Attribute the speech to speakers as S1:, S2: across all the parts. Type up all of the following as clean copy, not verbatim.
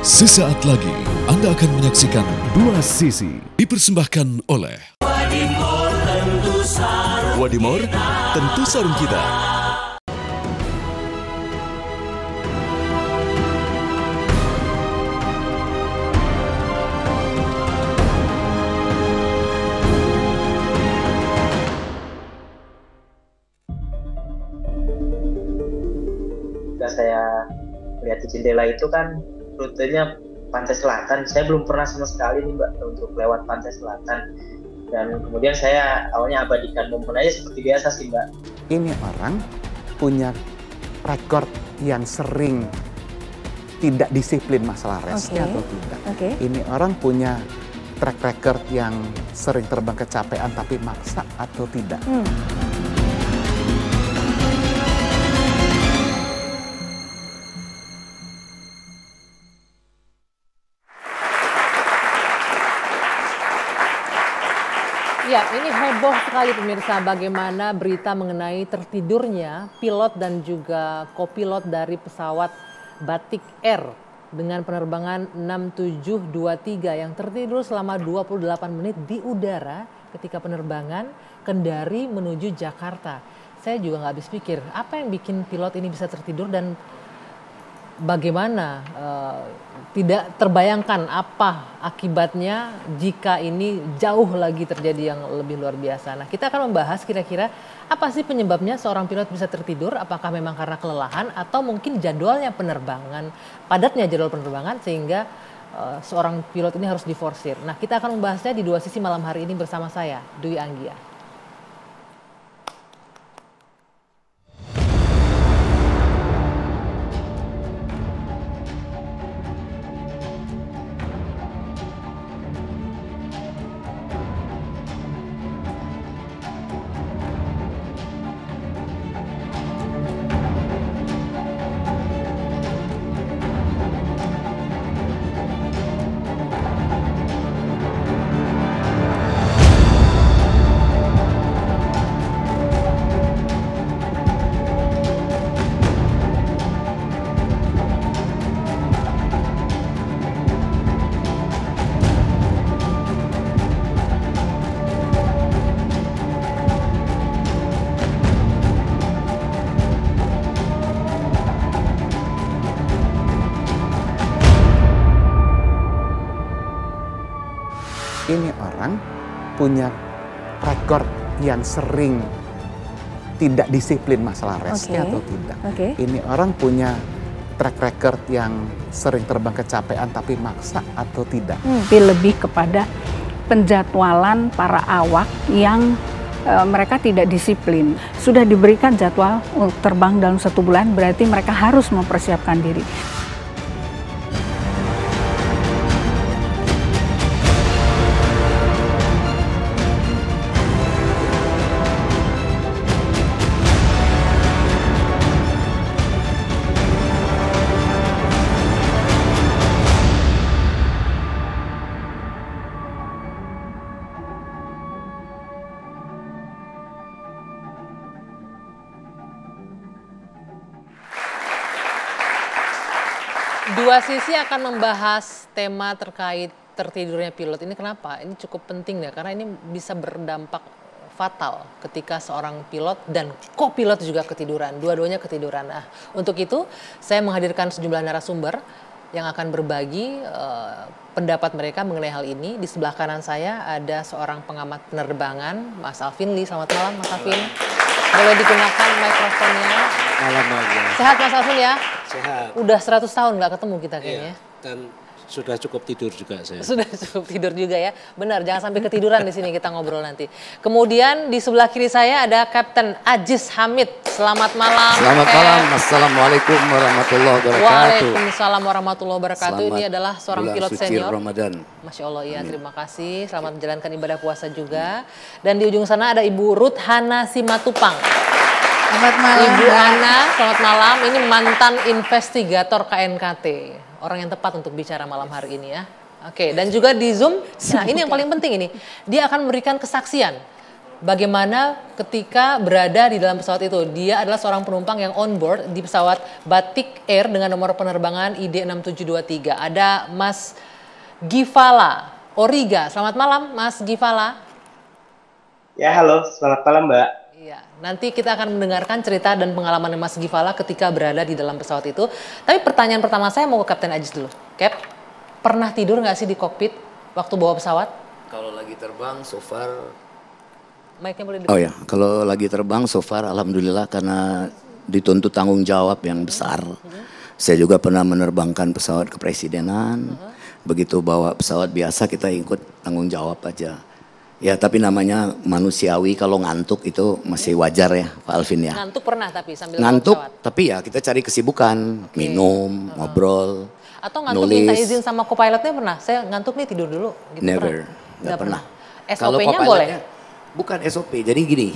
S1: Sesaat lagi Anda akan menyaksikan Dua Sisi dipersembahkan oleh Wadimor tentu sarung kita.
S2: Ketika saya lihat di jendela itu kan rutenya Pantai Selatan. Saya belum pernah sama sekali nih Mbak untuk lewat Pantai Selatan. Dan kemudian saya awalnya abadikan momen aja seperti biasa sih Mbak.
S3: Ini orang punya rekor yang sering tidak disiplin masalah restnya atau tidak. Ini orang punya track record yang sering terbang kecapean tapi maksa atau tidak.
S4: Ya, ini heboh sekali pemirsa bagaimana berita mengenai tertidurnya pilot dan juga kopilot dari pesawat Batik Air dengan penerbangan 6723 yang tertidur selama 28 menit di udara ketika penerbangan Kendari menuju Jakarta. Saya juga nggak habis pikir apa yang bikin pilot ini bisa tertidur dan bagaimana tidak terbayangkan apa akibatnya jika ini jauh lagi terjadi yang lebih luar biasa. Nah, kita akan membahas kira-kira apa sih penyebabnya seorang pilot bisa tertidur, apakah memang karena kelelahan atau mungkin jadwalnya penerbangan, padatnya jadwal penerbangan sehingga seorang pilot ini harus diforsir. Nah, kita akan membahasnya di Dua Sisi malam hari ini bersama saya, Dwi Anggia.
S3: Ini orang punya rekor yang sering tidak disiplin masalah restnya atau tidak. Ini orang punya track record yang sering terbang kecapean tapi maksa atau tidak.
S5: Lebih kepada penjadwalan para awak yang mereka tidak disiplin. Sudah diberikan jadwal untuk terbang dalam 1 bulan, berarti mereka harus mempersiapkan diri.
S4: Dua Sisi akan membahas tema terkait tertidurnya pilot ini. Kenapa? Ini cukup penting ya, karena ini bisa berdampak fatal ketika seorang pilot dan kopilot juga ketiduran, dua-duanya ketiduran. Nah, untuk itu saya menghadirkan sejumlah narasumber yang akan berbagi pendapat mereka mengenai hal ini. Di sebelah kanan saya ada seorang pengamat penerbangan, Mas Alvin Lee. Selamat malam, Mas Alvin. Boleh digunakan mikrofonnya.
S6: Malam aja.
S4: Sehat Mas Alvin ya?
S6: Sehat.
S4: Udah 100 tahun nggak ketemu kita kayaknya.
S6: Iya, dan sudah cukup tidur juga saya.
S4: Sudah cukup tidur juga ya. Benar, jangan sampai ketiduran di sini, kita ngobrol nanti. Kemudian di sebelah kiri saya ada Kapten Aziz Hamid. Selamat malam.
S6: Selamat malam. Assalamualaikum warahmatullahi wabarakatuh.
S4: Waalaikumsalam warahmatullahi wabarakatuh.
S6: Selamat
S4: Ini adalah seorang pilot
S6: suci
S4: senior.
S6: Ramadan.
S4: Masya Allah, ya, terima kasih. Selamat menjalankan ibadah puasa juga. Dan di ujung sana ada Ibu Ruth Hana Simatupang.
S5: Selamat malam.
S4: Ibu Ana, selamat malam. Ini mantan investigator KNKT. Orang yang tepat untuk bicara malam hari ini ya. Oke, dan juga di Zoom, nah ini yang paling penting ini. Dia akan memberikan kesaksian bagaimana ketika berada di dalam pesawat itu? Dia adalah seorang penumpang yang on board di pesawat Batik Air dengan nomor penerbangan ID6723. Ada Mas Gifala Origa. Selamat malam, Mas Gifala.
S7: Ya, halo. Selamat malam, Mbak.
S4: Iya, nanti kita akan mendengarkan cerita dan pengalaman Mas Gifala ketika berada di dalam pesawat itu. Tapi pertanyaan pertama saya mau ke Kapten Ajis dulu. Cap, pernah tidur nggak sih di kokpit waktu bawa pesawat?
S6: Kalau lagi terbang, so far.
S4: Mic-nya boleh
S6: Oh ya, kalau lagi terbang, so far, alhamdulillah karena dituntut tanggung jawab yang besar. Saya juga pernah menerbangkan pesawat kepresidenan. Begitu bawa pesawat biasa kita ikut tanggung jawab aja. Ya tapi namanya manusiawi, kalau ngantuk itu masih wajar ya Pak Alvin ya.
S4: Ngantuk pernah tapi sambil
S6: ngantuk,
S4: bawa pesawat? Tapi
S6: ya kita cari kesibukan, minum, ngobrol,
S4: atau ngantuk
S6: nulis.
S4: minta izin sama co-pilotnya pernah? Saya ngantuk nih tidur dulu. Gitu,
S6: Never, nggak pernah.
S4: SOP-nya boleh?
S6: Bukan SOP, jadi gini,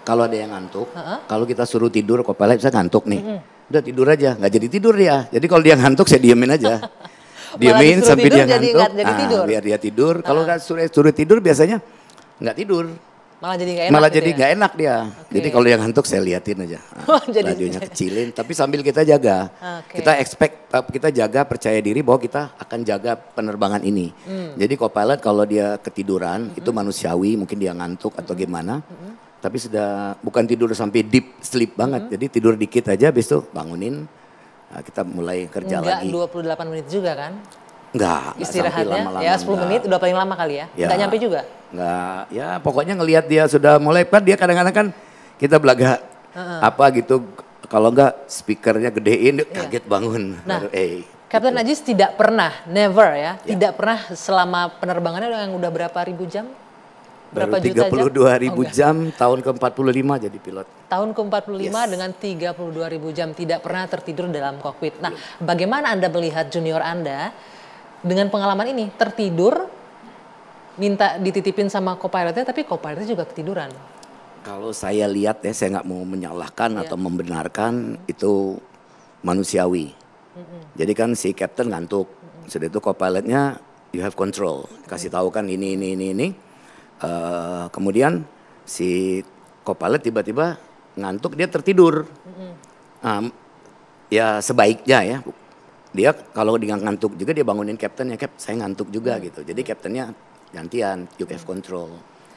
S6: kalau ada yang ngantuk, kalau kita suruh tidur co-pilot bisa ngantuk nih. Udah tidur aja, nggak jadi tidur dia. Jadi kalau dia ngantuk saya diemin aja. Diamin sampai dia ngantuk, biar dia tidur. Kalau nggak suruh tidur biasanya nggak tidur.
S4: Malah jadi nggak enak.
S6: Malah jadi nggak enak dia. Jadi kalau dia ngantuk saya liatin aja. Radionya kecilin, tapi sambil kita jaga. Kita jaga percaya diri bahwa kita akan jaga penerbangan ini. Jadi co-pilot kalau dia ketiduran itu manusiawi, mungkin dia ngantuk atau gimana. Tapi sudah bukan tidur sampai deep sleep banget. Jadi tidur dikit aja, habis itu bangunin. Nah, kita mulai kerja lagi.
S4: Enggak 28 menit juga kan?
S6: Enggak.
S4: Istirahatnya ya 10 menit udah paling lama kali ya? Enggak nyampe juga?
S6: Enggak, ya pokoknya ngelihat dia sudah mulai, kan dia kadang-kadang kan kita belaga apa gitu. Kalau enggak speakernya gedein, kaget bangun.
S4: Nah,
S6: baru,
S4: Kapten Ajis tidak pernah, never ya, tidak pernah selama penerbangannya yang udah berapa ribu jam?
S6: Berapa juta jam? 32.000 jam, tahun ke-45 jadi pilot.
S4: Tahun ke-45 dengan 32.000 jam tidak pernah tertidur dalam kokpit. Nah, bagaimana Anda melihat junior Anda dengan pengalaman ini? Tertidur, minta dititipin sama co-pilotnya, tapi co-pilotnya juga ketiduran.
S6: Kalau saya lihat ya, saya nggak mau menyalahkan atau membenarkan, itu manusiawi. Jadi kan si captain ngantuk, sudah itu co-pilotnya you have control, kasih tahu kan ini. Kemudian si co-pilot tiba-tiba ngantuk, dia tertidur. Ya sebaiknya ya, dia kalau dia ngantuk juga dia bangunin kaptennya, Cap saya ngantuk juga gitu. Jadi kaptennya gantian, you have control.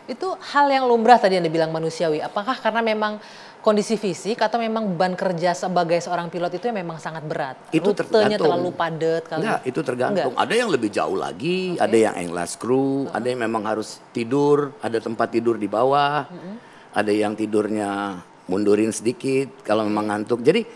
S4: Itu hal yang lumrah tadi yang dibilang manusiawi. Apakah karena memang kondisi fisik atau memang beban kerja sebagai seorang pilot itu memang sangat berat?
S6: Itu
S4: rutenya terlalu padat kali?
S6: Enggak, itu tergantung. Ada yang lebih jauh lagi, ada yang last crew, ada yang memang harus tidur, ada tempat tidur di bawah, ada yang tidurnya mundurin sedikit kalau memang ngantuk. Jadi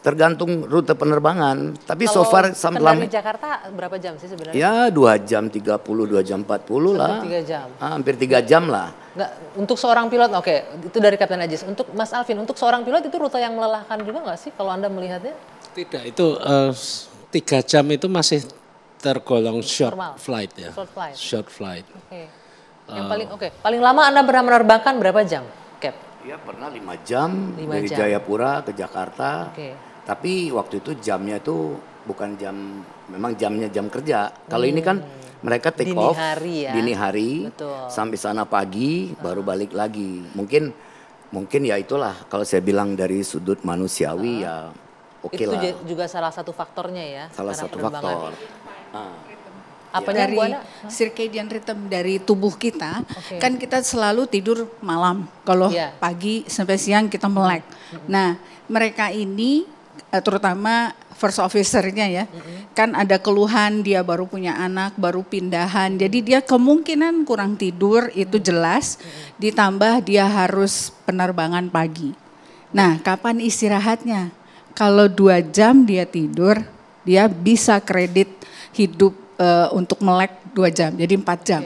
S6: tergantung rute penerbangan. Tapi so far
S4: dari Jakarta berapa jam sih sebenarnya?
S6: Ya 2 jam 30, 2 jam 40 lah.
S4: 3 jam.
S6: Hampir 3 jam lah.
S4: Nggak, untuk seorang pilot, itu dari Kapten Ajis. Untuk Mas Alvin, untuk seorang pilot itu rute yang melelahkan juga nggak sih kalau Anda melihatnya?
S8: Tidak, itu 3 jam itu masih tergolong short flight ya. Short flight.
S4: Paling lama Anda pernah menerbangkan berapa jam, Cap?
S6: Ya pernah 5 jam dari Jayapura ke Jakarta. Tapi waktu itu jamnya itu bukan jam, memang jamnya jam kerja. Kalau ini kan mereka take off dini hari, sampai sana pagi, baru balik lagi. Mungkin ya itulah kalau saya bilang dari sudut manusiawi ya oke lah.
S4: Itu juga salah satu faktornya ya.
S6: Salah satu faktor.
S5: Apanya dari circadian rhythm dari tubuh kita, kan kita selalu tidur malam. Kalau pagi sampai siang kita melek. Nah, mereka ini terutama first officer-nya ya, kan ada keluhan dia baru punya anak, baru pindahan. Jadi dia kemungkinan kurang tidur itu jelas, ditambah dia harus penerbangan pagi. Nah, kapan istirahatnya? Kalau 2 jam dia tidur, dia bisa kredit hidup untuk melek 2 jam, jadi 4 jam.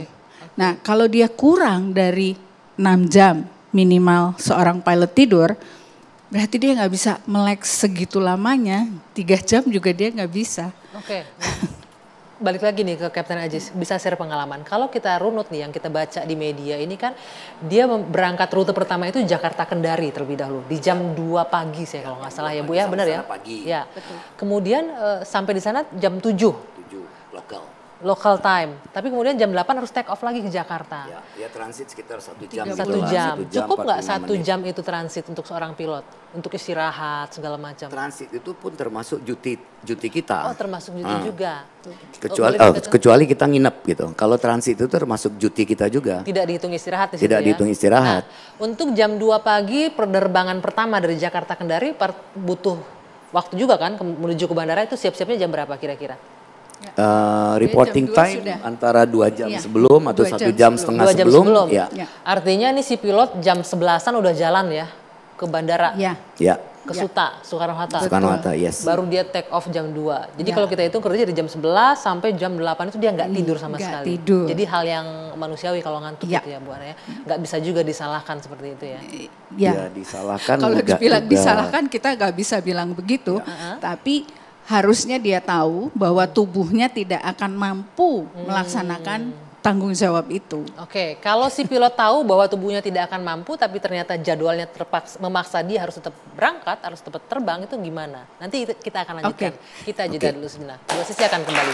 S5: Nah, kalau dia kurang dari 6 jam minimal seorang pilot tidur, berarti dia nggak bisa melek segitu lamanya, 3 jam juga dia nggak bisa.
S4: Balik lagi nih ke Kapten Ajis, bisa share pengalaman. Kalau kita runut nih yang kita baca di media ini kan, dia berangkat rute pertama itu Jakarta Kendari terlebih dahulu di jam 2 pagi saya kalau nggak salah ya Bu ya, benar ya?
S6: Pagi.
S4: Ya. Kemudian sampai di sana jam 7. Local time. Tapi kemudian jam 8 harus take off lagi ke Jakarta.
S6: Ya transit sekitar 1 jam.
S4: 1 jam. Cukup nggak 1 jam itu transit untuk seorang pilot? Untuk istirahat segala macam.
S6: Transit itu pun termasuk cuti kita.
S4: Oh, termasuk cuti juga.
S6: Kecuali kita nginep gitu. Kalau transit itu termasuk cuti kita juga.
S4: Tidak dihitung istirahat di situ.
S6: Tidak dihitung istirahat.
S4: Nah, untuk jam 2 pagi penerbangan pertama dari Jakarta Kendari butuh waktu juga kan menuju ke bandara, itu siap-siapnya jam berapa kira-kira?
S6: Reporting time sudah. Antara 2 jam sebelum atau 1 jam setengah sebelum. Ya.
S4: Artinya ini si pilot jam 11-an udah jalan ya ke bandara.
S6: Ya.
S4: Ke Suta, Soekarno-Hatta.
S6: Soekarno-Hatta, yes.
S4: Baru dia take off jam 2. Jadi kalau kita hitung kerja dari jam 11 sampai jam 8 itu dia nggak tidur sama sekali.
S5: Tidur.
S4: Jadi hal yang manusiawi kalau ngantuk gitu ya Bu Ana ya. Nggak bisa juga disalahkan seperti itu ya.
S5: Ya
S6: disalahkan.
S5: Kalau dibilang disalahkan kita nggak bisa bilang begitu. Tapi harusnya dia tahu bahwa tubuhnya tidak akan mampu melaksanakan tanggung jawab itu.
S4: Oke, kalau si pilot tahu bahwa tubuhnya tidak akan mampu tapi ternyata jadwalnya memaksa dia harus tetap berangkat, harus tetap terbang, itu gimana? Nanti kita akan lanjutkan. Kita jeda dulu sebentar. Dua Sisi akan kembali.